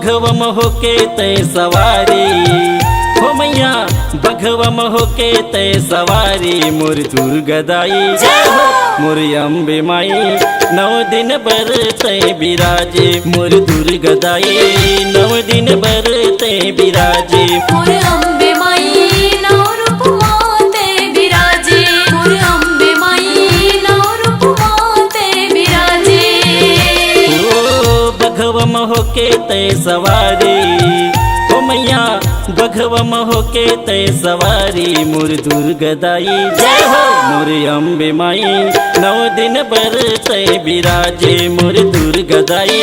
बघवम होके तै सवारी हो मैया बघवम होके तै सवारी मोर दुर्गदाई जय हो मोर अम्बे माई नौ दिन बर तै बिराजे मोर दुर्गदाई नौ दिन बर तै बिराजे मोर अम्बे माई नौ रूप माते बिराजे मोर अम्बे माई नौ रूप माते बिराजे ओ बघवम होके तै सवारी हो मैया बघवम होके तै सवारी मोर दुर्गदाई जय हो मोर अम्बे माई नौ दिन बर तै बिराजे मोर दुर्गदाई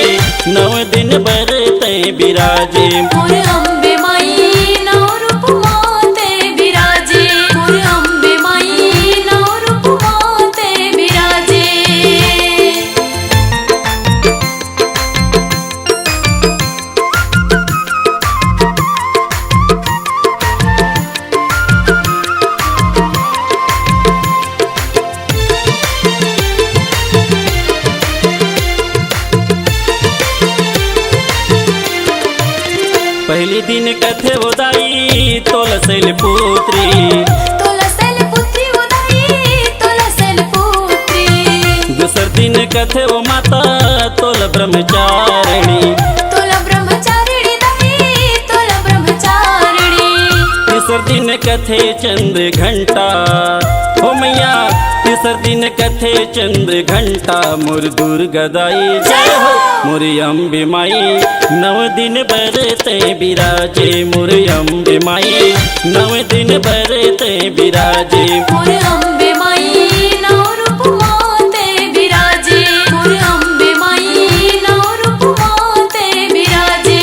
नौ दिन बर तै बिराजे मोर अम्बे माई नौ रूप माते बिराजे मोर अम्बे माई नौ रूप माते बिराजे। पहली दिन कथे उदाई तोल शैल पुत्री तोला शैल पुत्री उदाई तोला शैल पुत्री दूसर दिन कथे वो माता तोल ब्रह्मचारिणी तोला ब्रह्मचारिणी दाई तोला ब्रह्मचारिणी तीसर दिन कथे चंद्र घंटा हो मैया तीसर दिन कथे चंद्र घंटा मोर दुर्गदाई जय हो मोर अम्बे माई नव दिन बर तै बिराजे मोर अम्बे माई नव दिन बर तै बिराजे मोर अम्बे माई नौ रूप माते बिराजे मोर अम्बे माई नौ रूप माते बिराजे।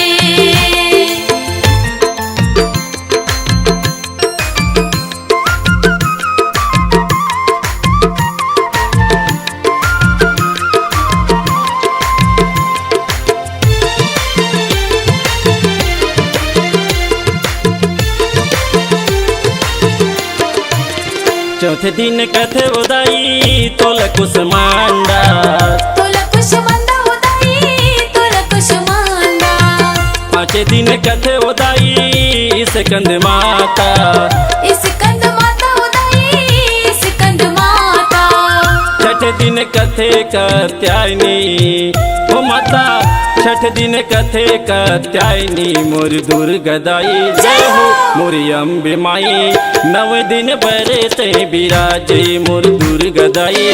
चौथे दिन कथे उदाई तोल कुसमांडा तोला कुष्मांडा उदाई तोला कुष्मांडा पांचे दिन कथे उदाई स्कंद माता स्कंद माता उदाई स्कंद माता छठे दिन कथे कात्यायनी हो माता छठ दिन कथे कात्यायनी मोर दुर्गदाई जय हो मोर अम्बे माई नव दिन बर तै बिराजे मोर दुर्गदाई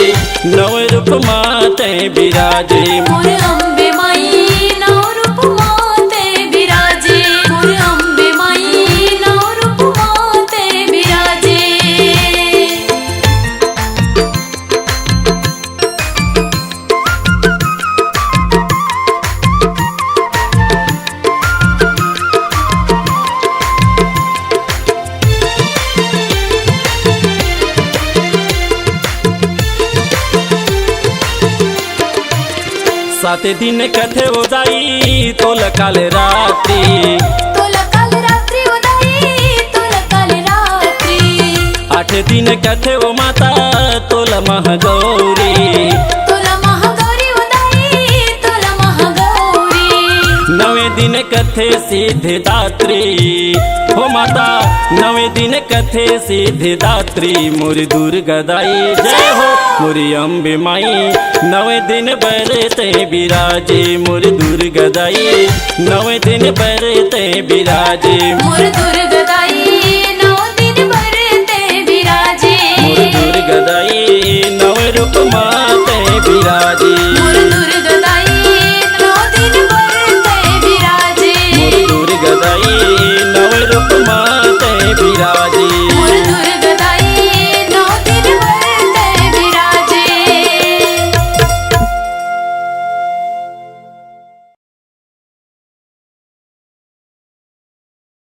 नव रूप माते बिराजे मोर अम्बे माई नौ रूप माते बिराजे मोर अम्बे माई नौ रूप माते बिराजे। साते दिन कथे उदाई तोल काल रात्रि तोला काल रात्रि उदाई तोला काल रात्रि आठे दिन कथे वो माता तोल महागौरी तोला महागौरी उदाई तोला महागौरी नवे दिन कथे सिद्धिदात्री हो माता नवे दिन कथे सिद्धिदात्री मोर दुर्गदाई जय हो मोर अम्बे माई नवे दिन बर तै बिराजे मोर दुर्गदाई नवे दिन बर तै बिराजे मोर दुर्गदाई नौ दिन बर ते बिराजे मोर दुर्गदाई नव रूप माते बिराजे मोर दुर्गदाई नौ दिन बर ते बिराजे मोर दुर्गदाई नव रूप माते बिराजे।